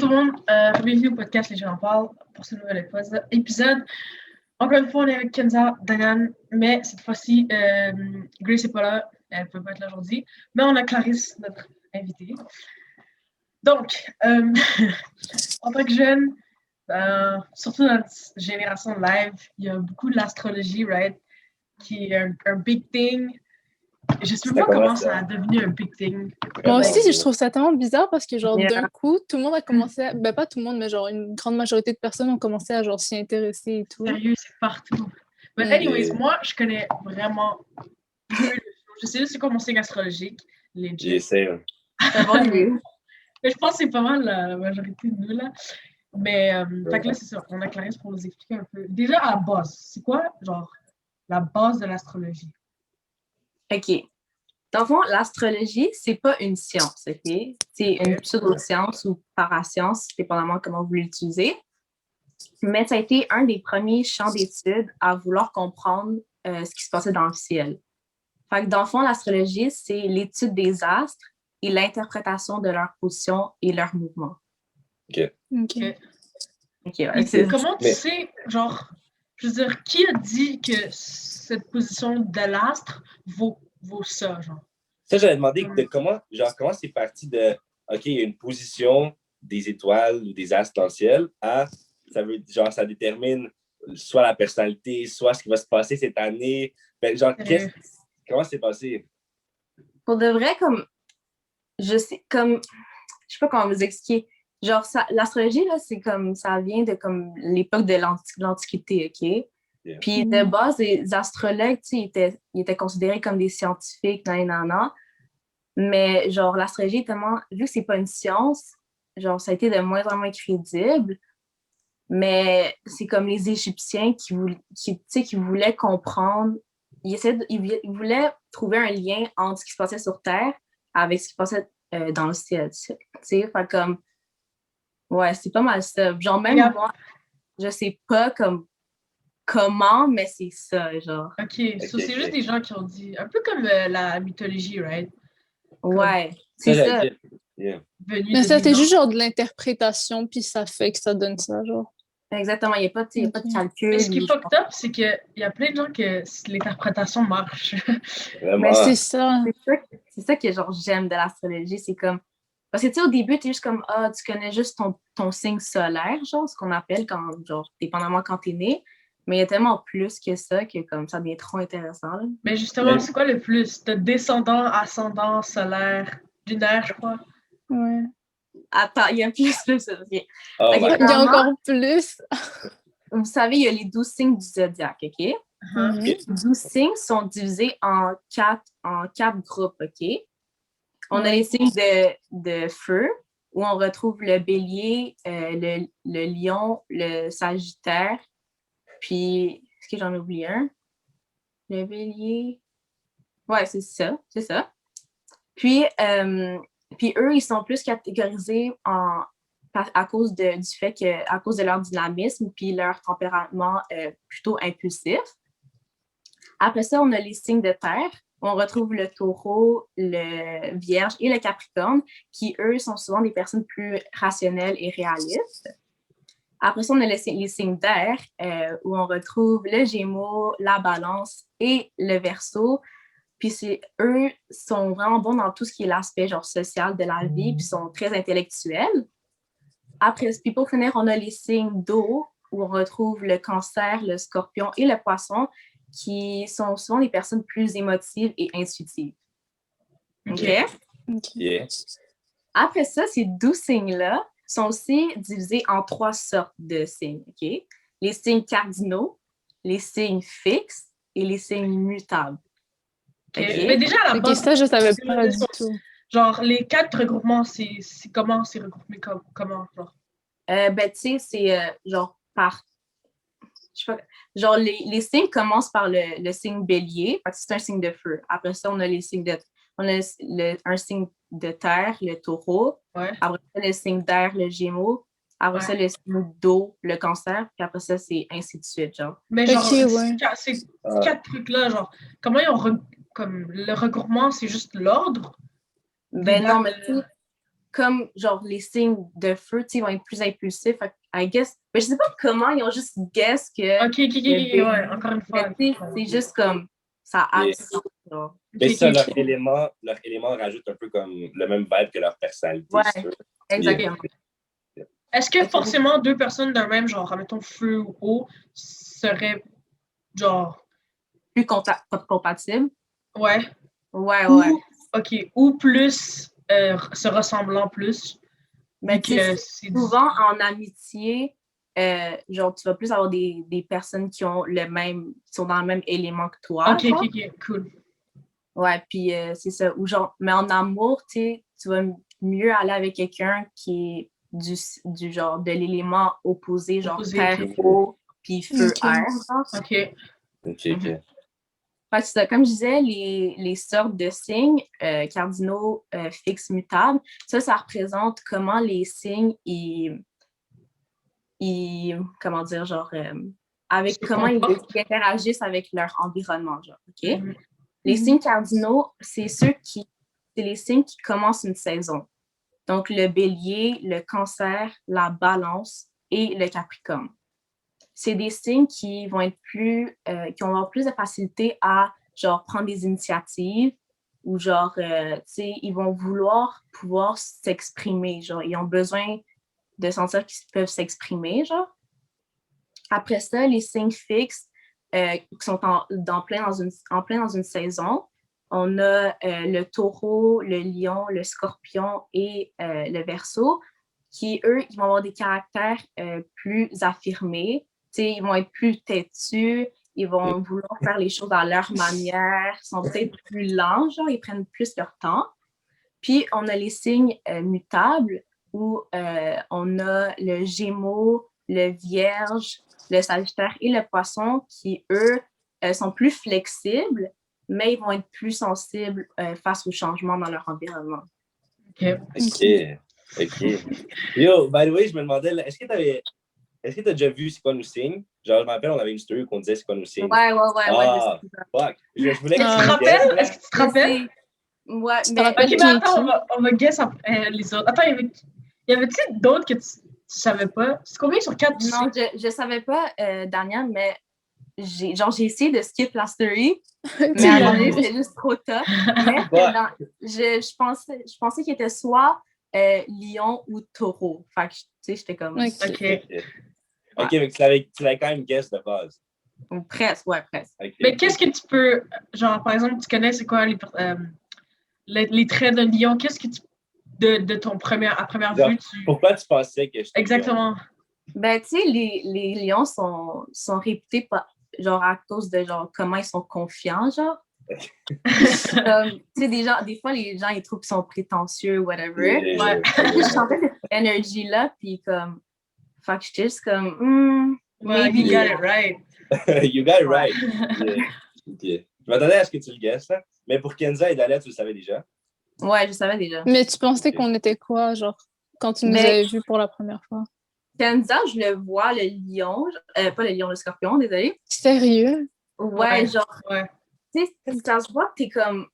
tout le monde, bienvenue au podcast Les gens en parlent pour ce nouvel épisode. Encore une fois, on est avec Kenza, Dayan, mais cette fois-ci, Grace n'est pas là, elle ne peut pas être là aujourd'hui, mais on a Clarisse, notre invitée. Donc, en tant que jeune, surtout dans notre génération live, il y a beaucoup de l'astrologie, right, qui est un big thing. Je ne sais pas comment ça a devenu un big thing. Moi aussi, je trouve ça tellement bizarre parce que, genre, d'un coup, tout le monde a commencé à... Ben, pas tout le monde, mais genre, une grande majorité de personnes ont commencé à, genre, s'y intéresser et tout. Sérieux, c'est partout. Mais anyways, moi, je connais vraiment peu de choses. Je sais juste c'est quoi mon signe astrologique, legit. J'essaie. Mais je pense que c'est pas mal la majorité de nous, là. Mais, fait que là, c'est ça. On a Clarisse pour nous expliquer un peu. Déjà, à la base, c'est quoi, genre, la base de l'astrologie? OK. Dans le fond, l'astrologie, c'est pas une science, OK? C'est une pseudo-science ou parascience, dépendamment comment vous l'utilisez. Mais ça a été un des premiers champs d'études à vouloir comprendre ce qui se passait dans le ciel. Fait que dans le fond, l'astrologie, c'est l'étude des astres et l'interprétation de leur position et leur mouvement. OK. Ouais, comment tu sais, genre, je veux dire, qui a dit que cette position de l'astre vaut ça, genre? Ça, j'avais demandé de comment c'est parti de, OK, il y a une position des étoiles ou des astres dans le ciel à, ça détermine soit la personnalité, soit ce qui va se passer cette année. Ben, genre, comment c'est passé? Pour de vrai, je sais pas comment vous expliquer. Genre, l'astrologie, là, c'est comme, ça vient de comme l'époque de l'Antiquité, OK? Yeah. Puis de base, les astrologues, tu sais, ils étaient considérés comme des scientifiques, mais genre, l'astrologie, tellement, vu que c'est pas une science, genre, ça a été de moins en moins crédible, mais c'est comme les Égyptiens qui voulaient comprendre, ils voulaient trouver un lien entre ce qui se passait sur Terre avec ce qui se passait dans le ciel, tu sais, fait comme, ouais, c'est pas mal ça. Genre, même moi, je sais pas comment, mais c'est ça, genre. OK, so c'est juste des gens qui ont dit, un peu comme la mythologie, right? Ouais, c'est ça. Yeah. Mais ça, c'est juste genre de l'interprétation, puis ça fait que ça donne ça, genre. Exactement, il n'y a pas de calcul. Mais ce qui est fucked up, c'est qu'il y a plein de gens que l'interprétation marche. Mais c'est ça. C'est ça que genre, j'aime de l'astrologie, c'est comme... Parce que tu sais, au début, tu es juste comme, tu connais juste ton signe solaire, genre, ce qu'on appelle quand, genre, dépendamment quand t'es né. Mais il y a tellement plus que ça que comme ça devient trop intéressant. Là. Mais justement, c'est quoi le plus? De descendant, ascendant, solaire, lunaire, je crois. Ouais. Attends, il y a plus que ça. Okay. Oh, il y a encore plus. Vous savez, il y a les 12 signes du zodiaque, OK? Les 12 signes sont divisés en quatre groupes, OK? On a les signes de feu, où on retrouve le bélier, le lion, le sagittaire, puis, est-ce que j'en ai oublié un? Le bélier. Ouais, c'est ça. Puis eux, ils sont plus catégorisés à cause du fait que, à cause de leur dynamisme puis leur tempérament plutôt impulsif. Après ça, on a les signes de terre. On retrouve le taureau, le vierge et le capricorne, qui, eux, sont souvent des personnes plus rationnelles et réalistes. Après ça, on a les signes d'air, où on retrouve le gémeaux, la balance et le verseau. Puis eux sont vraiment bons dans tout ce qui est l'aspect genre social de la vie, puis sont très intellectuels. Après, puis pour finir, on a les signes d'eau, où on retrouve le cancer, le scorpion et le poisson, qui sont souvent des personnes plus émotives et intuitives. OK? Yeah. Après ça, ces 12 signes-là sont aussi divisés en 3 sortes de signes. OK? Les signes cardinaux, les signes fixes et les signes mutables. Okay. Mais déjà, à la base, ça, je savais pas du tout. Genre, les 4 regroupements, c'est comment c'est regroupé? Comment, genre? Ben, tu sais, c'est genre par... Je sais pas, genre, les signes commencent par le signe bélier, parce que c'est un signe de feu. Après ça, on a les signes de... On a un signe de terre, le taureau. Ouais. Après ça, le signe d'air, le gémeaux. Après ça, le signe d'eau, le cancer. Puis après ça, c'est ainsi de suite, genre. Mais genre, ces 4 trucs-là, genre, comment ils ont... Comme le regroupement, c'est juste l'ordre? Ben non, mais tu sais, comme, genre, les signes de feu, tu sais, ils vont être plus impulsifs. Fait que, I guess, mais je sais pas comment ils ont juste guess que... Ok, ouais, encore une fois. Mais tu sais, c'est juste comme, ça a Yeah. du sens, genre. Mais ça, Ok. leur élément rajoute un peu comme le même vibe que leur personnalité. Ouais, si tu veux. exactement. Est-ce que Ok. forcément deux personnes d'un même genre, mettons feu ou eau, seraient genre, Plus compatible. ouais, Ouais, ou, ouais. ok, ou plus se ressemblant plus, Mais vu tu que sais, c'est souvent en amitié, genre, tu vas plus avoir des personnes qui ont qui sont dans le même élément que toi. Ok, genre. cool. Ouais, puis c'est ça. Ou genre, mais en amour, tu sais, tu vas mieux aller avec quelqu'un qui est du genre de l'élément opposé, genre Opposé, terre, ok. eau, puis feu, Ok. air. Genre. Ok. Ok. Fait que c'est ça, comme je disais, les sortes de signes cardinaux fixes mutables, ça représente comment les signes, comment dire, genre, comment ils interagissent avec leur environnement, genre, OK? Mhm. Les signes cardinaux, c'est les signes qui commencent une saison. Donc, le bélier, le cancer, la balance et le capricorne. C'est des signes qui vont être qui vont avoir plus de facilité à, genre, prendre des initiatives ou, genre, tu sais, ils vont vouloir pouvoir s'exprimer, genre, ils ont besoin de sentir qu'ils peuvent s'exprimer, genre. Après ça, les signes fixes qui sont en plein dans une saison, on a le taureau, le lion, le scorpion et le verseau, qui, eux, ils vont avoir des caractères plus affirmés. T'sais, ils vont être plus têtus, ils vont vouloir faire les choses à leur manière, ils sont peut-être plus lents, genre, ils prennent plus leur temps. Puis, on a les signes mutables, où on a le Gémeaux, le Vierge, le Sagittaire et le Poisson qui, eux, sont plus flexibles, mais ils vont être plus sensibles face aux changements dans leur environnement. Ok. Ok. Yo, by the way, je me demandais, est-ce que tu as déjà vu C'est quoi nos signes? Genre, je me rappelle, on avait une story qu'on disait C'est quoi nos signes. Ouais. Ah, fuck. Je voulais que Est-ce que tu tu te me guesses, rappelles? là. Est-ce que tu te rappelles? Ouais, Tu te mais rappelles Ok, qui mais est attends, qui? on va guess les autres. Attends, y avait-tu d'autres que tu savais pas? C'est combien sur 4 tu sais? non, je savais pas, Daniel, mais j'ai essayé de skip la story, mais à un moment donné, c'était juste trop tough. Mais je pensais qu'il était soit lion ou taureau. Fait que, tu sais, j'étais comme... Ok. Ok, mais tu l'avais quand même guess de base. Ou presque, ouais, presque. Okay, Mais qu'est-ce que tu peux, genre, par exemple, tu connais, c'est quoi les traits d'un lion? Qu'est-ce que tu, de ton à première genre, vue, pourquoi tu pensais que j'étais Exactement. Ben, tu sais, les lions sont réputés genre, à cause de genre, comment ils sont confiants, genre. Tu sais, des fois, les gens, ils trouvent qu'ils sont prétentieux, whatever. Ouais. Je sentais cette énergie-là, puis comme... Fait que j'étais juste comme, Well, maybe... you got it right. You got it right. Yeah. Okay. Je m'attendais à ce que tu le guesses, là. Mais pour Kenza et Dalia, tu le savais déjà. Ouais, je savais déjà. Mais tu pensais qu'on était quoi, genre, quand tu nous Mais- avais vus pour la première fois? Kenza, je le vois, le lion, pas le lion, le scorpion, désolé. Sérieux? Ouais, genre, Ouais. tu sais, ça se voit que t'es comme,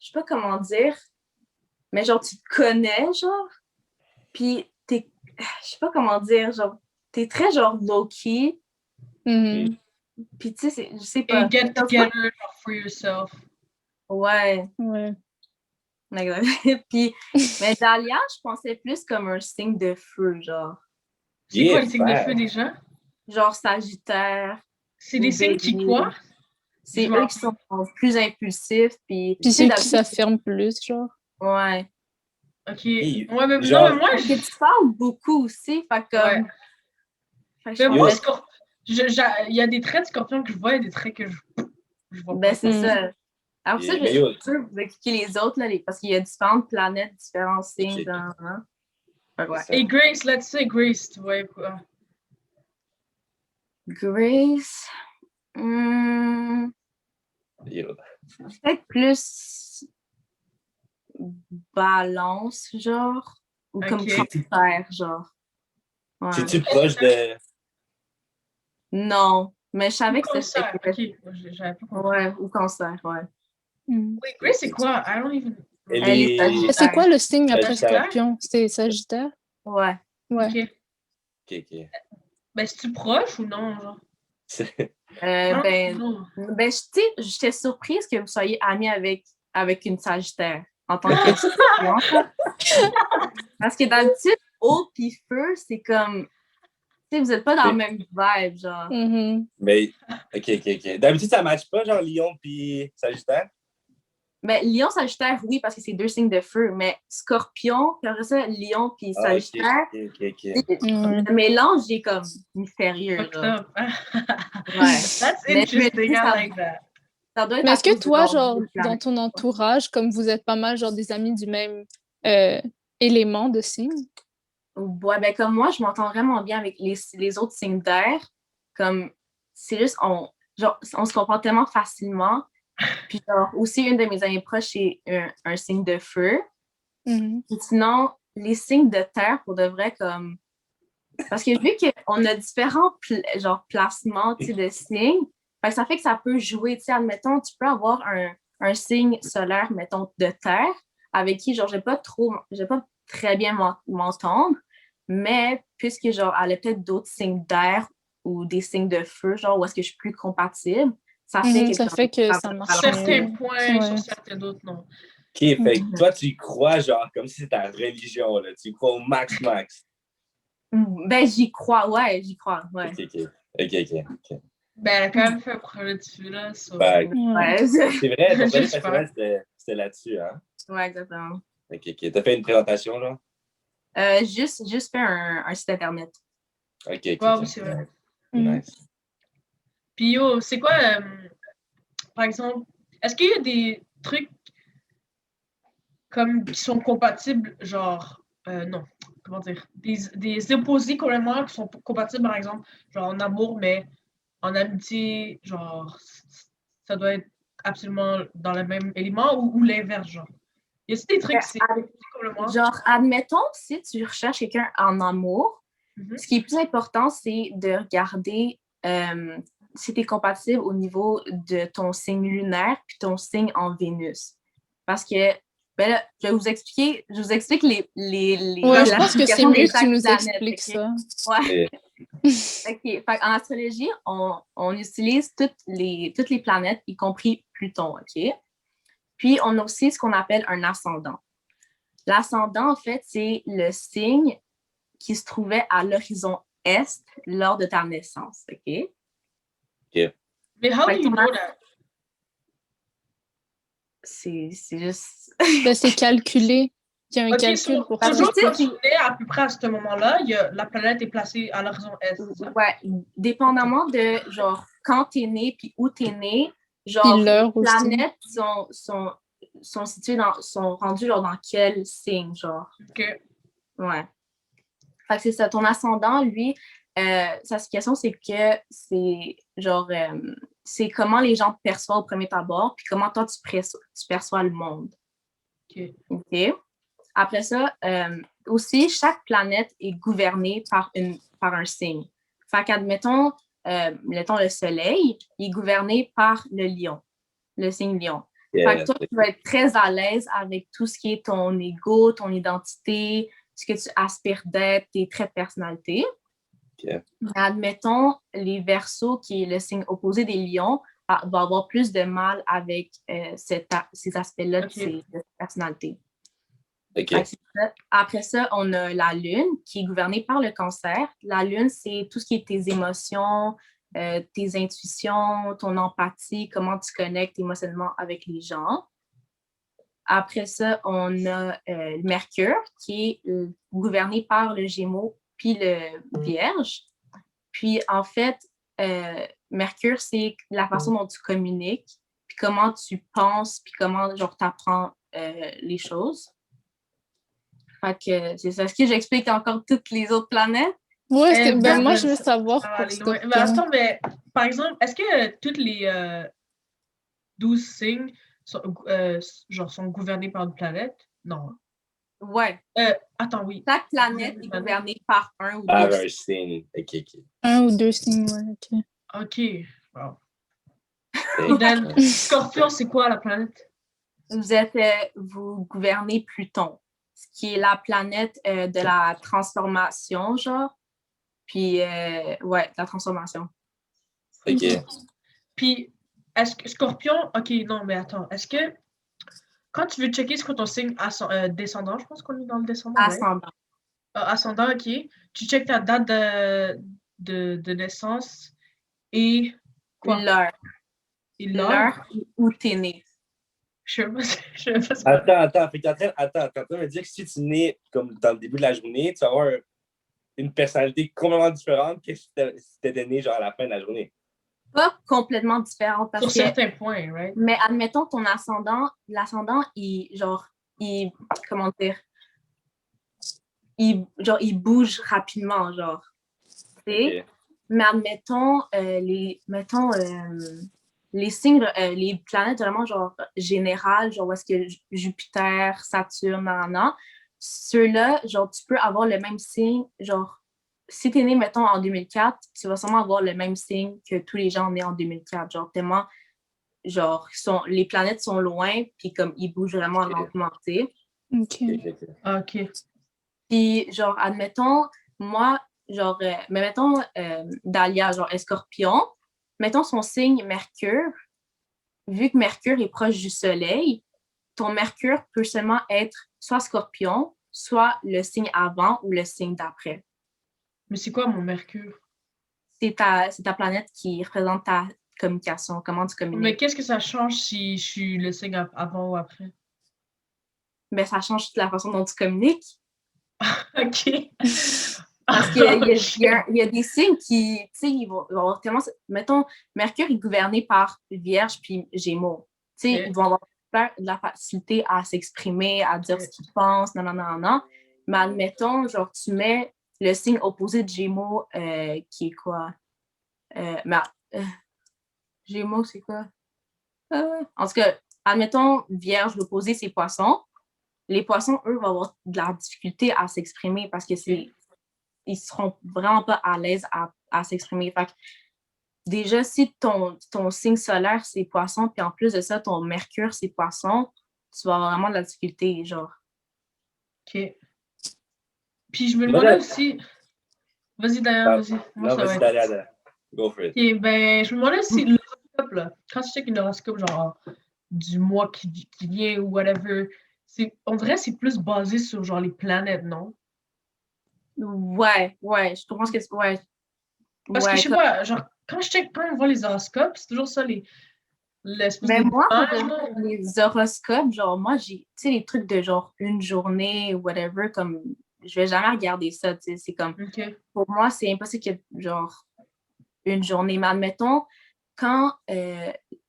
je sais pas comment dire, mais genre, tu te connais, genre, puis je sais pas comment dire, genre, t'es très, genre, low-key, Mhm. puis tu sais, je sais Et pas. get together genre, for yourself. Ouais, Ouais. exact. Puis, mais Dahlia, je pensais plus comme un signe de feu, genre. C'est quoi le signe de frère. feu déjà? Genre Sagittaire. C'est des signes qui quoi? C'est Je eux m'en- qui sont plus impulsifs, puis... Puis tu sais, ceux qui d'habitude, s'affirment plus, genre. ouais. Ok. Hey, Ouais, mais genre- non, mais moi, Parce que tu parles beaucoup aussi, fait que... Ouais. Fait que Mais je moi, pensais... il y a des traits de scorpion que je vois et des traits que je vois Ben, pas. c'est Mm. ça. Après ça, Mais je yo, peux vous expliquer les autres, là, parce qu'il y a différentes planètes, différents signes Ok. dans... Hein? Fait que ouais. Et Grace, let's say Grace, tu vois quoi? Grace... yo. peut-être plus balance, genre, ou comme Ok. cancer, genre. Ouais. C'est-tu proche de. Non, mais je savais que Cancer, c'était... ok. J'avais pas compris. Ouais, ou cancer, ouais. Mm. Wait, Grace, c'est quoi? I don't even. C'est quoi le signe après Sagittaire. Scorpion? C'est Sagittaire? Ouais. Ouais. Ok. Ok. Ben, c'est-tu proche ou non, genre? Non, non. Tu sais, j'étais surprise que vous soyez amis avec une Sagittaire en tant que Scorpion. Parce que d'habitude, eau puis feu, c'est comme, tu sais, vous n'êtes pas dans le même vibe, genre. Mhm. Mais, ok. D'habitude, ça ne matche pas, genre Lion puis Sagittaire? Ben, Lion, Sagittaire, oui, parce que c'est 2 signes de feu, mais Scorpion, puis après ça, Lion puis Sagittaire, Ok. le mélange est comme mystérieux, Fucked genre. up. Ouais. That's Mais interesting, I like that. Ça doit être Mais à est-ce que cause de toi, leur genre, deux dans planètes. ton entourage, comme vous êtes pas mal, genre, des amis du même élément de signe? Ouais, ben comme moi, je m'entends vraiment bien avec les autres signes d'air. Comme, c'est juste, on se comprend tellement facilement. Puis, genre, aussi, une de mes amies proches, c'est un signe de feu. Mhm. Puis sinon, les signes de terre, pour de vrai, comme... Parce que vu qu'on a différents genre, placements, tu sais, de signes, fait que ça fait que ça peut jouer, tu sais, admettons, tu peux avoir un signe solaire, mettons, de terre, avec qui, genre, je vais pas très bien m'entendre, mais puisque, genre, elle a peut-être d'autres signes d'air ou des signes de feu, genre, où est-ce que je suis plus compatible, ça fait que... Ça fait que ça marche Sur mieux. certains points, Ouais. sur certains d'autres, non. Ok, fait que toi, tu y crois, genre, comme si c'était ta religion, là. Tu y crois au max. Ben, j'y crois, ouais. Ok. Ben, elle a quand même fait un projet dessus, là. So... Ouais. Ouais, C'est vrai, ton projet J'espère. personnel, c'était là-dessus, hein? ouais, exactement. Ok. T'as fait une présentation, genre? Juste fait un site internet. Ok. Ouais, c'est vrai. Nice. Puis yo, c'est quoi, par exemple, est-ce qu'il y a des trucs comme qui sont compatibles, genre, non, comment dire, des opposés complètement qui sont compatibles, par exemple, genre en amour, mais en amitié, genre, ça doit être absolument dans le même élément ou l'inverse, genre. Y a-t-il des trucs qui sont complètement? Genre, admettons, si tu recherches quelqu'un en amour, ce qui est plus important, c'est de regarder si tu es compatible au niveau de ton signe lunaire puis ton signe en Vénus. Parce que, ben là, je vous explique les Ouais, je pense que c'est mieux que tu nous planètes, expliques okay? ça. Ouais. OK. Fait en astrologie, on utilise toutes les planètes, y compris Pluton, OK? Puis, on a aussi ce qu'on appelle un ascendant. L'ascendant, en fait, c'est le signe qui se trouvait à l'horizon est lors de ta naissance, OK? Mais how do you know that? C'est juste... Ben, c'est calculé. Il y a un calcul pour ça. Toujours quand tu nais à peu près à ce moment-là, la planète est placée à l'horizon est, c'est ça? Ouais, dépendamment de, genre, quand t'es né puis où t'es né, genre, les planètes sont situées sont rendues, genre, dans quel signe, genre? OK. Ouais. Fait que c'est ça. Ton ascendant, lui, sa situation, c'est que c'est, genre, c'est comment les gens te perçoivent au premier abord puis comment toi, tu perçois le monde. OK? Après ça, aussi, chaque planète est gouvernée par un signe. Fait qu'admettons, mettons le Soleil, il est gouverné par le Lion, le signe Lion. Fait que toi, tu vas être très à l'aise avec tout ce qui est ton ego, ton identité, ce que tu aspires d'être, tes traits de personnalité. Okay. Mais admettons, les Verseaux, qui est le signe opposé des Lions, va avoir plus de mal avec ces aspects-là de ses personnalités. Okay. Après ça, on a la Lune qui est gouvernée par le Cancer. La Lune, c'est tout ce qui est tes émotions, tes intuitions, ton empathie, comment tu connectes émotionnellement avec les gens. Après ça, on a le Mercure qui est gouverné par le Gémeaux puis le Vierge. Puis en fait, Mercure, c'est la façon dont tu communiques, puis comment tu penses, puis comment genre tu apprends les choses. Fait que c'est ça. Est-ce que j'explique encore toutes les autres planètes? Oui, moi, je veux savoir pour Scorpion. Mais attends, mais par exemple, est-ce que toutes les 12 signes sont gouvernés par une planète? Non. Ouais. Attends, oui. Chaque planète est gouvernée par un ou deux par un signe. OK. Un ou deux signes, ouais, OK. Wow. Scorpion, c'est quoi la planète? vous gouvernez Pluton, ce qui est la planète de la transformation, genre. Puis, ouais, la transformation. OK. Puis, est-ce que Scorpion, ok, non, mais attends, est-ce que quand tu veux checker ce que ton signe descendant, je pense qu'on est dans le descendant, right? Ascendant. Ascendant, ok, tu checkes ta date de naissance et quoi? L'heure. Et l'heure? L'heure où t'es né. Je sais pas ce que Attends. Fait que t'es en train de me dire que si tu nais comme dans le début de la journée, tu vas avoir une personnalité complètement différente que si t'étais né genre à la fin de la journée. Pas complètement différent parce sur que... certains points, right? Mais admettons ton ascendant, l'ascendant, comment dire, il bouge rapidement, genre. OK. Mais admettons, les signes, les planètes vraiment genre générales, genre où est-ce que Jupiter, Saturne, ceux-là, genre tu peux avoir le même signe, genre si t'es né, mettons, en 2004, tu vas sûrement avoir le même signe que tous les gens nés en 2004, genre tellement, genre les planètes sont loin, puis comme ils bougent vraiment lentement, tu sais. OK. Ok. Puis genre, admettons, moi, genre, mais mettons, Dahlia, genre, est Scorpion, mettons son signe Mercure, vu que Mercure est proche du Soleil, ton Mercure peut seulement être soit Scorpion, soit le signe avant ou le signe d'après. Mais c'est quoi mon Mercure? C'est ta planète qui représente ta communication, comment tu Mais communiques. qu'est-ce que ça change si je suis le signe avant ou après? Mais ça change toute la façon dont tu communiques. Ok. Parce qu'il y a des signes qui, tu sais, ils vont avoir tellement... Mettons, Mercure est gouverné par Vierge puis Gémeaux. Tu sais, ils vont avoir de la facilité à s'exprimer, à dire ce qu'ils pensent, non. Mais admettons, genre, tu mets le signe opposé de Gémeaux, qui est quoi? Gémeaux, c'est quoi? En tout cas, admettons, Vierge, l'opposé, c'est Poissons. Les Poissons, eux, vont avoir de la difficulté à s'exprimer parce que ils seront vraiment pas à l'aise à s'exprimer. Fait que déjà, si ton signe solaire, c'est Poisson, puis en plus de ça, ton Mercure, c'est Poisson, tu vas avoir vraiment de la difficulté, genre. Ok. Puis je me demandais aussi... Vas-y, Diane, vas-y. Moi, Non, ça va vas-y, être... Dahlia. Go for it. Ok, ben, je me demandais si l'horoscope, là, quand tu checkes une horoscope, genre, du mois qui vient ou whatever, on dirait que c'est plus basé sur, genre, les planètes, non? Ouais, je pense que c'est... Ouais. Parce que, je sais pas, genre, quand on voit les horoscopes, c'est toujours ça, l'espèce Mais de... moi, les horoscopes, genre, moi, j'ai, tu sais, les trucs de genre une journée ou whatever, comme, je vais jamais regarder ça, tu sais, c'est comme, pour moi, c'est impossible que, genre, une journée, mais admettons, quand,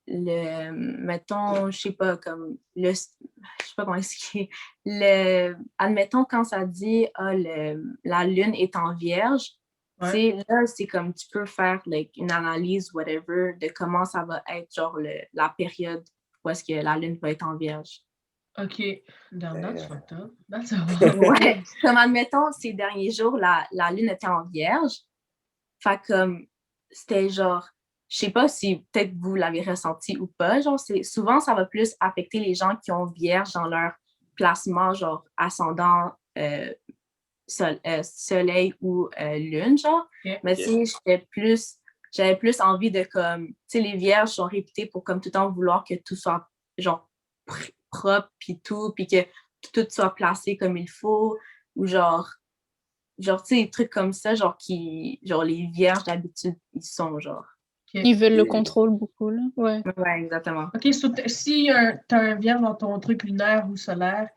mettons, je sais pas, comme, je sais pas comment expliquer, admettons, quand ça dit, la lune est en vierge, tu sais, là, c'est comme tu peux faire une analyse, whatever, de comment ça va être, genre, la période où est-ce que la lune va être en vierge. OK. That's fucked up. That's Ouais. Comme, admettons, ces derniers jours, la lune était en vierge. Fait comme, c'était genre, je sais pas si peut-être vous l'avez ressenti ou pas, genre, souvent, ça va plus affecter les gens qui ont vierge dans leur placement, genre, ascendant, soleil ou lune, genre. Mais si j'avais plus envie de comme, tu sais, les vierges sont réputées pour comme tout le temps vouloir que tout soit genre propre puis tout, puis que tout soit placé comme il faut, ou genre, tu sais, des trucs comme ça, genre les vierges d'habitude, ils sont genre. Ils veulent le contrôle beaucoup, là. Ouais, exactement. OK, si t'as un vierge dans ton truc lunaire ou solaire,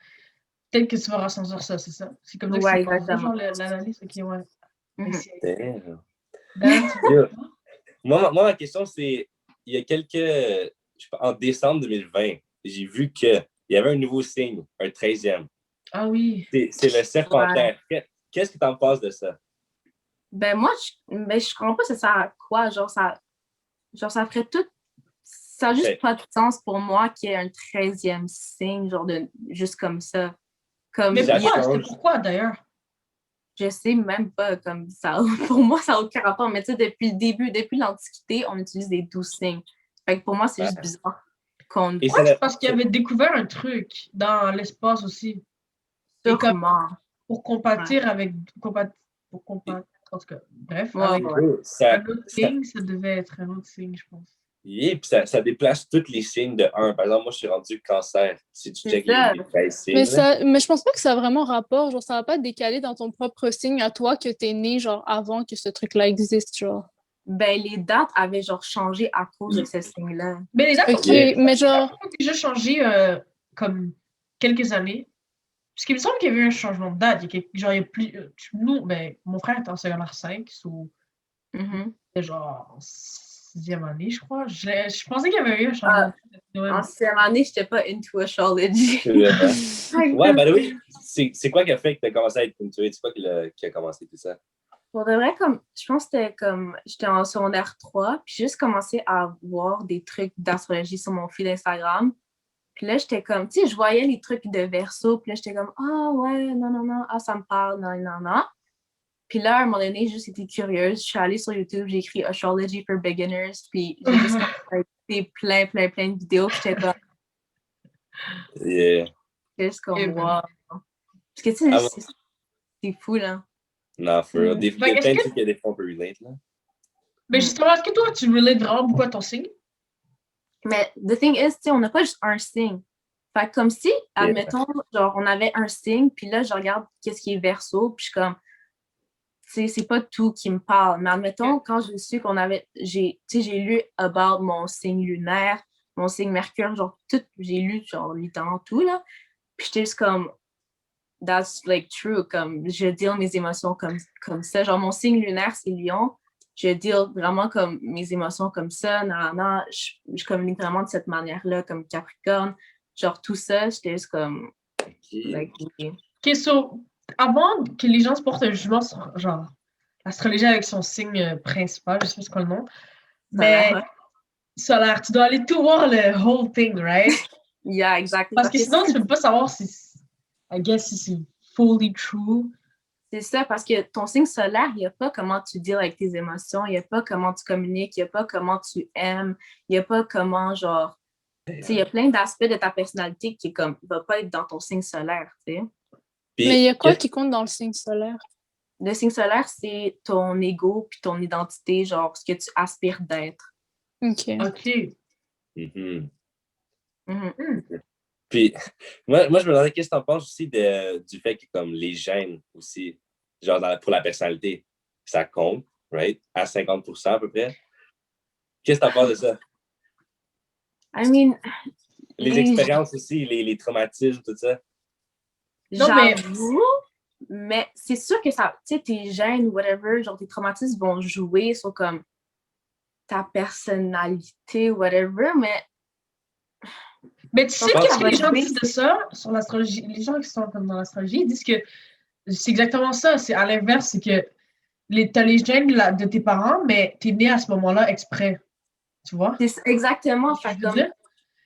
peut-être que tu vas ressentir ça, c'est ça? C'est comme ça que c'est pas genre l'analyse? OK, ouais. Moi, ma question, c'est, il y a en décembre 2020, j'ai vu qu'il y avait un nouveau signe, un 13e. Ah oui. C'est le Serpentaire. Qu'est-ce que tu en penses de ça? Ben moi, je comprends pas ça sert à quoi. Genre, ça ferait tout... Ça n'a juste pas de sens pour moi qu'il y ait un 13e signe, genre juste comme ça. Mais pourquoi d'ailleurs? Je sais même pas, comme ça. Pour moi, ça n'a aucun rapport. Mais tu sais, depuis le début, depuis l'Antiquité, on utilise des 12 signes. Fait que pour moi, c'est juste bizarre. qu'on Et Ouais, c'est parce qu'il avait découvert un truc dans l'espace aussi. Et comme sûrement. pour compatir avec. Pour compatir. En tout cas, bref, Ouais, avec ouais. ça, un autre signe, ça devait être un autre signe, je pense. puis ça déplace tous les signes de 1. Par exemple, moi, je suis rendu cancer. Si tu C'est checkes ça. les 13 signes, Mais, là, mais je pense pas que ça a vraiment rapport. Genre, ça va pas décaler dans ton propre signe à toi que t'es né, genre, avant que ce truc-là existe, genre. Ben, les dates avaient genre changé à cause de ce signe-là. Mais les dates Ok, Yeah. mais genre, ont déjà changé comme quelques années. Parce qu'il me semble qu'il y avait eu un changement de date. Genre, il y a plus. Nous, ben, mon frère était en secondaire 5, Mhm. c'était genre en 6e année, je crois. Je pensais qu'il y avait eu un Ah, changement de date. En sixième année, j'étais pas into astrology. c'est vraiment. Ouais, ben oui. C'est quoi qui a fait que tu as commencé à être intuitif? C'est quoi qui a commencé tout ça? Pour de vrai, comme, je pense que c'était comme, j'étais en secondaire 3, puis j'ai juste commencé à voir des trucs d'astrologie sur mon fil Instagram. Puis là, j'étais comme, tu sais, je voyais les trucs de Verseau, puis là, j'étais comme, ah ouais, non, non, non, ah, ça me parle, non, non, non. Puis là, à un moment donné, j'ai juste été curieuse. Je suis allée sur YouTube, j'ai écrit Astrology for Beginners, puis j'ai juste écouté plein de vidéos, puis j'étais comme, Yeah. juste comme, Et wow. Parce que, tu sais, Ah bon? c'est fou, là. Non, for real. Il y a est-ce plein de que- trucs que des fois on peut relate, là. Mais justement, est-ce que toi, tu relates vraiment beaucoup à ton signe? Mais the thing is, tu sais, on n'a pas juste un signe. Fait que comme si, admettons, genre, on avait un signe, puis là, je regarde qu'est-ce qui est Verseau, puis je suis comme, tu sais, c'est pas tout qui me parle. Mais admettons, quand je suis qu'on avait, tu sais, j'ai lu about mon signe lunaire, mon signe Mercure, genre, tout, j'ai lu, genre, littéralement tout, là. Puis j'étais juste comme, that's like true, comme, je deal mes émotions comme ça. Genre, mon signe lunaire, c'est Lion. Je deal vraiment comme mes émotions comme ça. Non, je communique vraiment de cette manière-là, comme Capricorne. Genre, tout ça, j'étais juste comme, like, Ok, so, avant que les gens se portent un jugement sur, genre, l'astrologie avec son signe principal, je sais pas c'est quoi le nom, mais solaire, tu dois aller tout voir le whole thing, right? Yeah, exactly. Parce que sinon, tu peux pas savoir si, I guess, si c'est fully true. C'est ça, parce que ton signe solaire, il n'y a pas comment tu deals avec tes émotions, il n'y a pas comment tu communiques, il n'y a pas comment tu aimes, il n'y a pas comment, genre, tu sais, il y a plein d'aspects de ta personnalité qui, comme, va pas être dans ton signe solaire, tu sais. mais il y a quoi qui compte dans le signe solaire? Le signe solaire, c'est ton ego puis ton identité, genre, ce que tu aspires d'être. Ok. Ok. Mhm. Mhm. Puis, moi, je me demandais qu'est-ce que tu en penses aussi du fait que, comme, les gènes aussi, genre, pour la personnalité, ça compte, right? À 50% à peu près. Qu'est-ce que tu en penses de ça? I mean, Les expériences aussi, les traumatismes, tout ça. Non, mais- j'avoue, mais c'est sûr que ça, tu sais, tes gènes, whatever, genre tes traumatismes vont jouer sur comme ta personnalité, whatever, mais Mais tu sais pense qu'est-ce que que les ça gens va disent de ça sur l'astrologie? Les gens qui sont comme dans l'astrologie, ils disent que c'est exactement ça. C'est à l'inverse, c'est que t'as les gènes de tes parents, mais t'es né à ce moment-là exprès. Tu vois? c'est exactement, Ce que fait je veux comme, dire?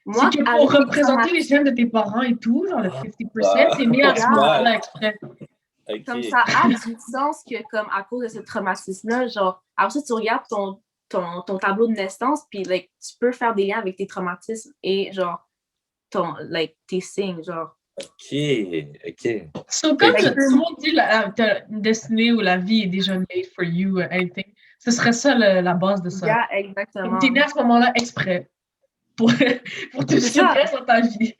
moi, C'est que avec pour les représenter les gènes de tes parents et tout, genre le 50%, t'es né à ce moment-là exprès. OK. comme ça a du sens que, comme, à cause de ce traumatisme-là, genre, après ça, tu regardes ton tableau de naissance, puis, like, tu peux faire des liens avec tes traumatismes et, genre, tes signes, genre. OK. OK. So, comme Fait tout le monde dit t'as une destinée où la vie est déjà made for you, anything, ce serait ça la base de ça. Yeah, exactement. T'es né à ce moment-là exprès pour, pour tout ce qui ça. te reste dans ta vie.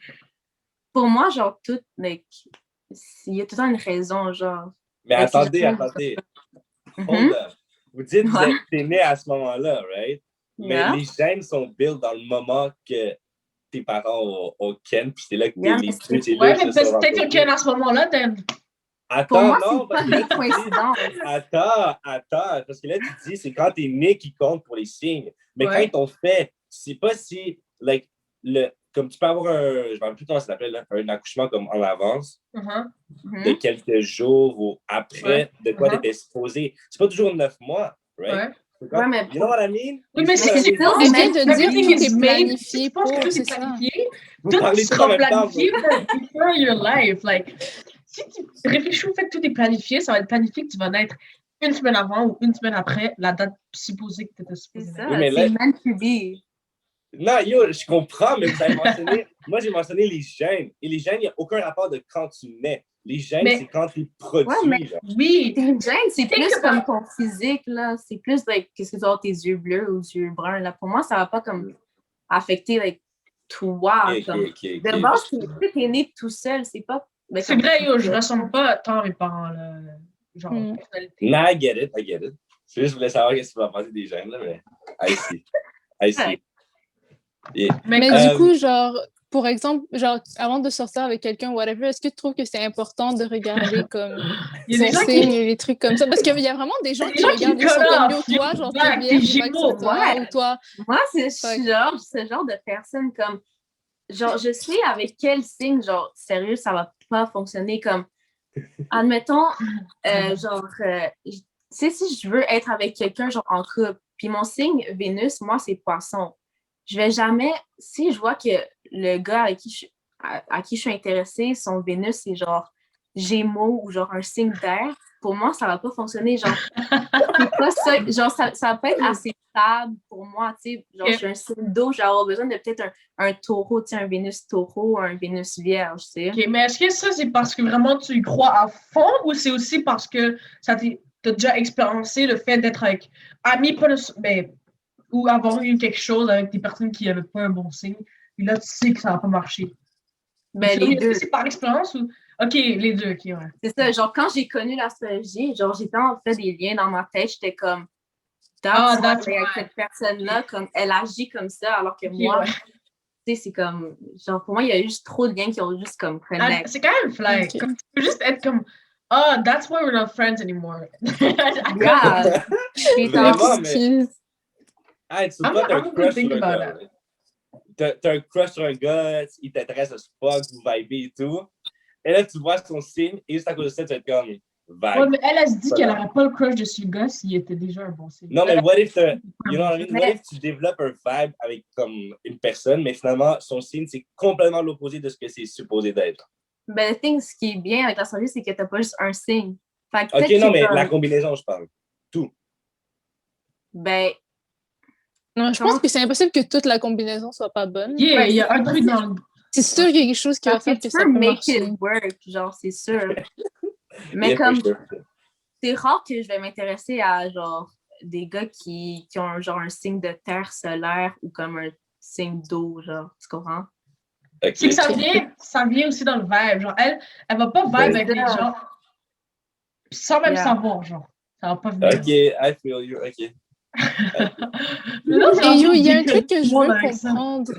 Pour moi, genre, tout, like, il y a tout le temps une raison, genre. Mais Like, attendez, c'est attendez. Mhm. Hold up. Vous dites que Ouais. t'es né à ce moment-là, right? Mais Yeah. les gènes sont built dans le moment que tes parents ont ken, puis c'est là que Yeah, les mais trucs, c'est Ouais, là mais que ça se peut-être rencontre. qu'il y a à ce moment-là, Pour Attends, moi, non, c'est parce pas que là, une tu dis... coïncidence. Attends, parce que là, tu dis, c'est quand t'es né qui compte pour les signes. Mais Ouais. quand ils t'ont fait, c'est pas si, like, comme tu peux avoir je ne me rappelle plus comment ça s'appelle, là, un accouchement comme en avance, de quelques jours ou après de quoi t'étais supposé. C'est pas toujours 9 mois, right? Ouais, mais You know what I mean? Oui, mais You see c'est what I mean? Il vient de dire everything tout is est made. planifié Tu penses que pour, tout c'est est ça. planifié? Vous Tout parlez tout en sera même temps, planifié before your life. Like, si tu réfléchis au fait que tout est planifié, ça va être planifié que tu vas naître une semaine avant ou une semaine après la date supposée que tu étais C'est supposé ça, naître. Oui, mais c'est là- meant to be. Non, yo, je comprends, mais vous avez mentionné... Moi, j'ai mentionné les gènes. Et les gènes, il n'y a aucun rapport de quand tu nais. Les gènes, c'est quand tu produis. Ouais, mais oui. Tes gènes, c'est plus comme ton physique, là. C'est plus, like, qu'est-ce que tu as tes yeux bleus ou yeux bruns, là. Pour moi, ça va pas, comme, affecter, like, toi. De base, t'es né tout seul. C'est pas... C'est vrai, yo, je ressemble pas tant à mes parents, là. Genre, personnalité. Non, I get it. C'est juste, je voulais savoir qu'est-ce que tu vas penser des gènes, là, mais I see. Yeah. Mais du coup, genre, pour exemple, genre, avant de sortir avec quelqu'un, whatever, est-ce que tu trouves que c'est important de regarder comme son signe et les trucs comme ça? Parce qu'il y a vraiment des gens qui regardent, ils sont comme yo, toi, genre, t'es vierge, il va que c'est toi, ou toi. Moi, c'est ce genre de personne comme, genre, je sais avec quel signe, genre, sérieux, ça va pas fonctionner comme, admettons, tu sais, si je veux être avec quelqu'un, genre, en couple, puis mon signe Vénus, moi, c'est Poisson. Je vais jamais, si je vois que le gars à qui je suis intéressée, son Vénus, c'est genre Gémeaux ou genre un signe d'air, pour moi, ça va pas fonctionner. Genre, c'est pas ça. Genre, ça peut être assez stable pour moi, tu sais. Genre, je suis un signe d'eau, j'ai avoir besoin de peut-être un taureau, tu sais, un Vénus taureau, un Vénus vierge, tu sais. OK, mais est-ce que ça, c'est parce que vraiment tu y crois à fond ou c'est aussi parce que t'as déjà expériencé le fait d'être avec amis, ou avoir eu quelque chose avec des personnes qui n'avaient pas un bon signe, et là, tu sais que ça va pas marcher. Ben, les deux. C'est par expérience ou... OK, les deux, OK, ouais. C'est ça, genre, quand j'ai connu l'astrologie, genre, j'ai tellement fait des liens dans ma tête, j'étais comme, avec cette personne-là, comme, elle agit comme ça, alors que moi, tu sais, c'est comme, genre, pour moi, il y a juste trop de liens qui ont juste comme connect. C'est quand même fly. Okay. Comme, tu peux juste être comme, that's why we're not friends anymore. Yeah. Hey, tu peux pas t'as un crush sur un gars. T'as un crush sur un gars, il t'intéresse à ce fuck, vous vibez et tout. Et là, tu vois son signe, et juste à cause de ça, tu vas être comme vibe. Ouais, mais elle se dit qu'elle n'aurait pas le crush de ce gars s'il était déjà un bon signe. Non, mais what if tu développes un vibe avec comme une personne, mais finalement, son signe, c'est complètement l'opposé de ce que c'est supposé d'être. Ben, ce qui est bien avec l'astrologie, c'est que t'as pas juste un signe. Fait que ok, non, mais la combinaison, je parle. Tout. Ben, non, je pense que c'est impossible que toute la combinaison soit pas bonne. Yeah, il y a un truc dans le... C'est sûr qu'il y a quelque chose qui va faire que ça peut marcher. Make it work, genre, c'est sûr. Mais comme, c'est rare que je vais m'intéresser à, genre, des gars qui ont, genre, un signe de terre solaire ou comme un signe d'eau, genre, tu comprends? Okay. C'est que ça vient aussi dans le vibe. Genre, elle va pas vibe avec les gens sans même savoir, genre. Ça va pas venir. OK, I feel you, OK. Et yo, il y a un truc que je veux comprendre.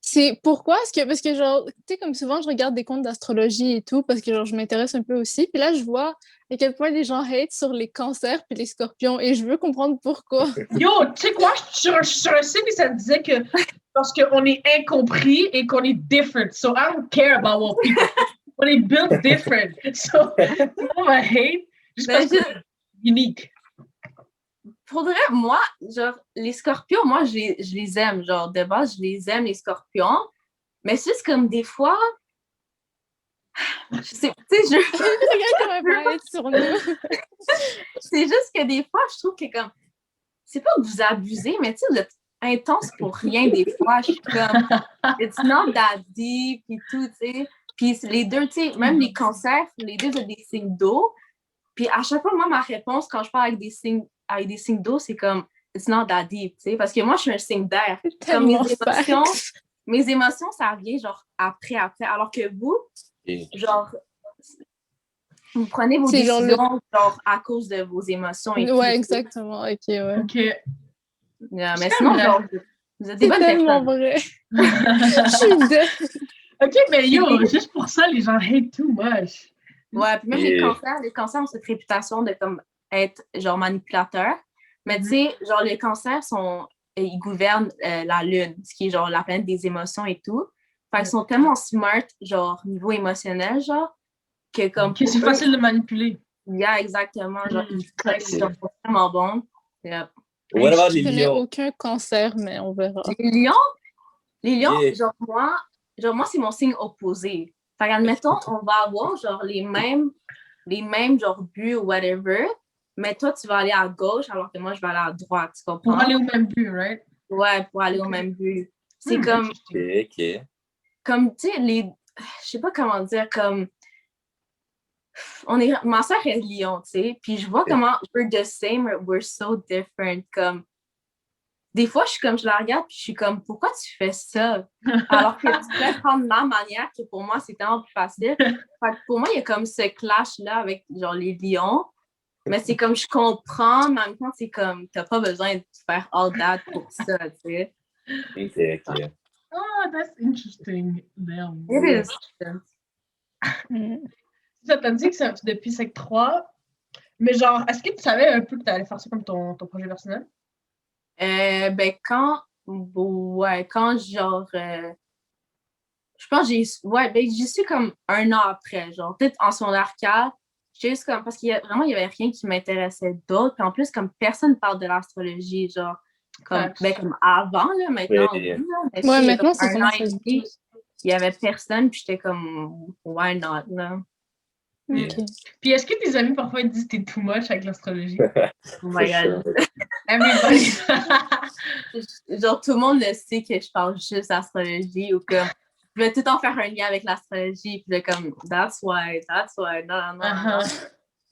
C'est pourquoi est-ce que, parce que genre, tu sais, comme souvent, je regarde des comptes d'astrologie et tout, parce que genre, je m'intéresse un peu aussi. Puis là, je vois à quel point les gens hate sur les cancers puis les scorpions, et je veux comprendre pourquoi. Yo, tu sais quoi, sur un site, ça disait que parce qu'on est incompris et qu'on est different. So I don't care about what people... On est built different. So, on va hate juste parce que c'est unique. Faudrait, moi, genre, les scorpions, moi, je les aime. Genre, de base, je les aime, les scorpions. Mais c'est juste comme des fois... Je sais, tu sais, c'est juste que des fois, je trouve que comme... C'est pas que vous abusez, mais tu sais, vous êtes intense pour rien des fois. Je suis comme... It's not that deep, et tout, tu sais. Puis les deux, tu sais, même les cancers, les deux, ont des signes d'eau. Puis à chaque fois, moi, ma réponse, quand je parle avec des signes d'eau, c'est comme it's not that deep, tu sais, parce que moi, je suis un signe d'air. Comme mes émotions, ça vient genre après, alors que vous, genre, vous prenez vos décisions genre à cause de vos émotions. Et ouais, exactement, ok, ouais. Ok. Yeah, mais sinon, genre, vous êtes des bonnes personnes. C'est tellement vrai. Je suis ok, mais yo, juste pour ça, les gens hate too much. Ouais, puis même les cancers ont cette réputation de comme être genre manipulateurs. Mais tu sais, genre les cancers ils gouvernent la lune, ce qui est genre la planète des émotions et tout. Fait qu'ils sont tellement smart, genre niveau émotionnel, genre, que comme... Que c'est facile de manipuler. Yeah, exactement. Genre, ils sont vraiment bons. Yeah. What about les lions? Je connais aucun cancer, mais on verra. Les lions, genre moi, c'est mon signe opposé. Fait qu'admettons, on va avoir genre les mêmes genre buts ou whatever, mais toi, tu vas aller à gauche alors que moi, je vais aller à droite, tu comprends? Pour aller au même but, right? Ouais, pour aller au même but. C'est comme, OK. comme, tu sais, je sais pas comment dire, comme, ma soeur est Lyon, tu sais, puis je vois comment we're the same, we're so different, comme, des fois, je la regarde, puis je suis comme, pourquoi tu fais ça? Alors que tu pourrais prendre ma manière, que pour moi, c'est tellement plus facile. Fait que pour moi, il y a comme ce clash-là avec, genre, les lions. Mais c'est comme, je comprends, mais en même temps, c'est comme, t'as pas besoin de faire all that pour ça, tu sais. OK. Ah, that's interesting. Damn. It is. Ça t'a dit que c'est depuis Sec 3, mais genre, est-ce que tu savais un peu que tu allais faire ça comme ton projet personnel? Ben, quand genre, je pense que j'y suis comme un an après, genre, peut-être en secondaire 4, j'étais juste comme, parce qu'il y avait rien qui m'intéressait d'autre, puis en plus, comme personne parle de l'astrologie, genre, comme avant, là, maintenant, Oui. là, Ouais, maintenant, c'est un an et demi, il y avait personne, puis j'étais comme, why not, là? OK. Puis est-ce que tes amis parfois ils disent que t'es too much avec l'astrologie? Oh my God. Everybody. Genre, tout le monde le sait que je parle juste d'astrologie ou comme je vais tout le temps faire un lien avec l'astrologie, puis là, comme that's why, non.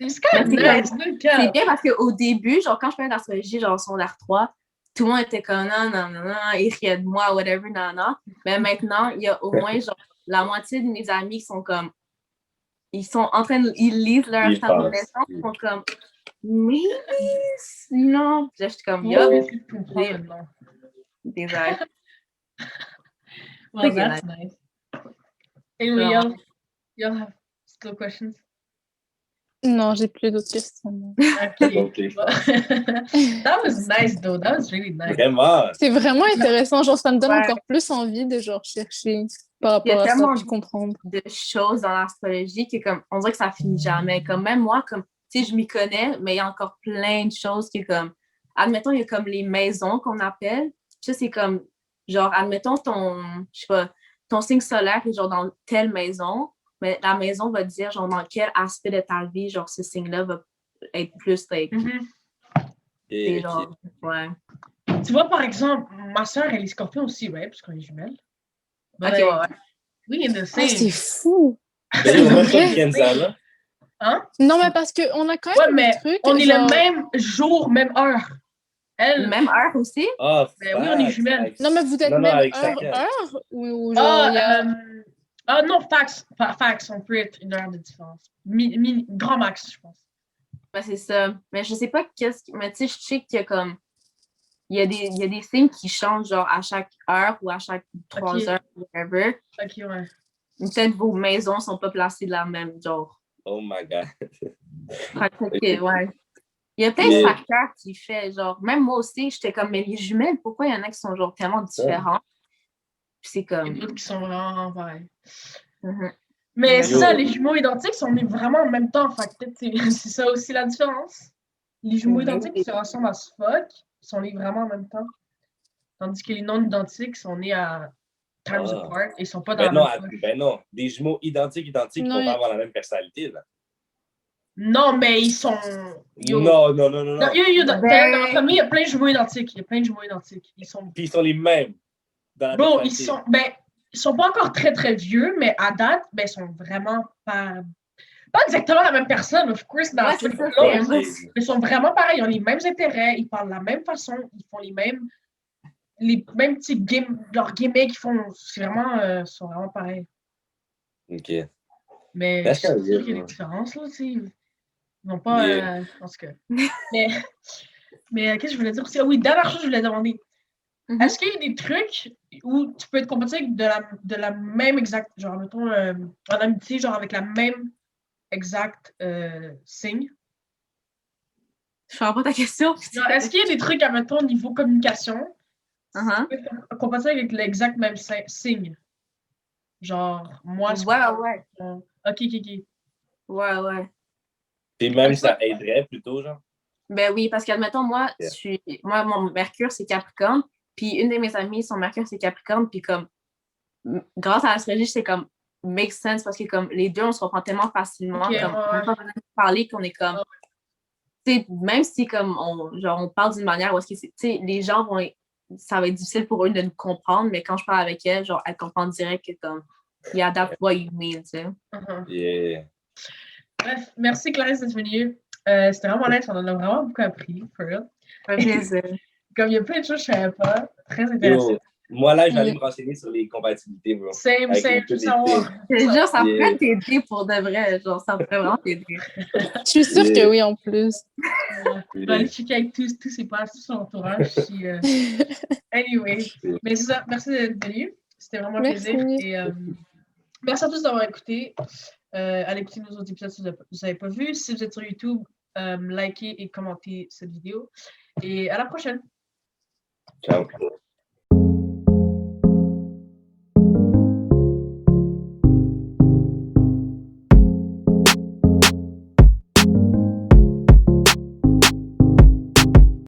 C'est quand même nice, c'est bien parce qu'au début, genre, quand je parlais d'astrologie, genre, secondaire 3, tout le monde était comme non, ils riaient de moi, whatever, non. Mais maintenant, il y a au moins, genre, la moitié de mes amis qui sont comme, ils lisent leur tableau de naissance, ils sont comme, mais non. Puis là, je suis comme, désolé. Well, that's nice. Hey, y'all have still questions? Non, j'ai plus d'autres questions. Okay. That was nice, though. That was really nice. Vraiment. C'est vraiment intéressant. Genre, ça me donne encore plus envie de genre chercher par rapport à ça, puis comprendre. De choses dans l'astrologie que comme on dirait que ça finit jamais. Comme même moi, comme tu sais, je m'y connais, mais il y a encore plein de choses qui comme, admettons, il y a comme les maisons qu'on appelle. Ça, c'est comme, genre, admettons je sais pas, ton signe solaire est genre dans telle maison, mais la maison va te dire genre dans quel aspect de ta vie, genre ce signe-là va être plus like. Genre, ouais. Tu vois, par exemple, ma soeur, elle est scorpion aussi, ouais, parce qu'on est jumelles. Ok, ouais. Oui, in the same. Ah, c'est fou! C'est vrai? Kenza, là? Hein? Non, mais parce qu'on a quand même des trucs. On est le même jour, même heure. Elle... Même heure aussi? Ah, oui, on est jumelles. Non, mais vous êtes même heure ou genre. Non, fax, on peut être une heure de différence. Grand max, je pense. Ben, c'est ça. Mais je sais pas mais tu sais, je sais qu'il y a comme. Il y a des signes qui changent genre à chaque heure ou à chaque 3 heures, whatever. Ok, ouais. Peut-être vos maisons sont pas placées de la même, genre. Oh my God. Ouais. Il y a plein de facteurs qui fait, genre, même moi aussi, j'étais comme, mais les jumelles, pourquoi il y en a qui sont genre tellement différents? Puis c'est comme. Il y a d'autres qui sont vraiment pareils. Mais c'est ça, les jumeaux identiques sont nés vraiment en même temps. Fait peut-être c'est ça aussi la différence. Les jumeaux identiques qui se ressemblent à ce fuck sont nés vraiment en même temps. Tandis que les non-identiques sont nés à times apart et sont pas dans la même non. Des jumeaux identiques vont pas avoir la même personnalité, là. Non, mais ils sont... Non. Dans la famille, il y a plein de jumeaux identiques. Puis ils sont les mêmes. Bon, ils sont pas encore très, très vieux, mais à date, ils sont vraiment pas exactement la même personne, of course, mais ils sont vraiment pareils. Ils ont les mêmes intérêts, ils parlent de la même façon, ils font les mêmes petits leurs gimmicks qu'ils font. Ils sont vraiment pareils. OK. Mais je suis sûre qu'il y a des différences, là, tu sais. Ils n'ont pas... en tout cas. Mais qu'est-ce que je voulais dire aussi? Ah oui, dernière chose que je voulais demander. Est-ce qu'il y a des trucs où tu peux être compatible de la même exacte, genre, mettons, en amitié, genre avec la même exacte signe? Je comprends pas ta question. Genre, est-ce qu'il y a des trucs, mettons, au niveau communication, tu peux être compatible avec l'exact même signe? Genre, moi, ouais. Ok. Ouais. Et même ça aiderait plutôt, genre? Ben oui, parce qu'admettons, moi, mon Mercure, c'est Capricorne, puis une de mes amies, son Mercure, c'est Capricorne, puis comme, grâce à l'astrologie, c'est comme, make sense, parce que comme, les deux, on se reprend tellement facilement, on n'a pas besoin de parler, qu'on est comme, tu sais, même si comme, on parle d'une manière où est-ce que, tu sais, les gens vont ça va être difficile pour eux de nous comprendre, mais quand je parle avec elle, genre, elle comprend direct que comme, yeah, that's what you mean, tu sais. Yeah. Bref, merci Clarisse d'être venue. C'était vraiment nice, on en a vraiment beaucoup appris, for real. Un plaisir. Comme il y a plein de choses que je ne savais pas, très intéressant. Moi, là, j'allais me renseigner sur les compatibilités, bro. Same, je veux savoir. Genre, ça pourrait t'aider pour de vrai. Genre, ça pourrait vraiment t'aider. Je suis sûre que oui, en plus. Je vais aller checker avec tous ses pages, tout son entourage. Anyway, mais c'est ça. Merci d'être venu. C'était vraiment un plaisir. Et merci à tous d'avoir écouté. Allez écouter nos autres épisodes si vous n'avez pas vu. Si vous êtes sur YouTube, likez et commentez cette vidéo. Et à la prochaine. Ciao.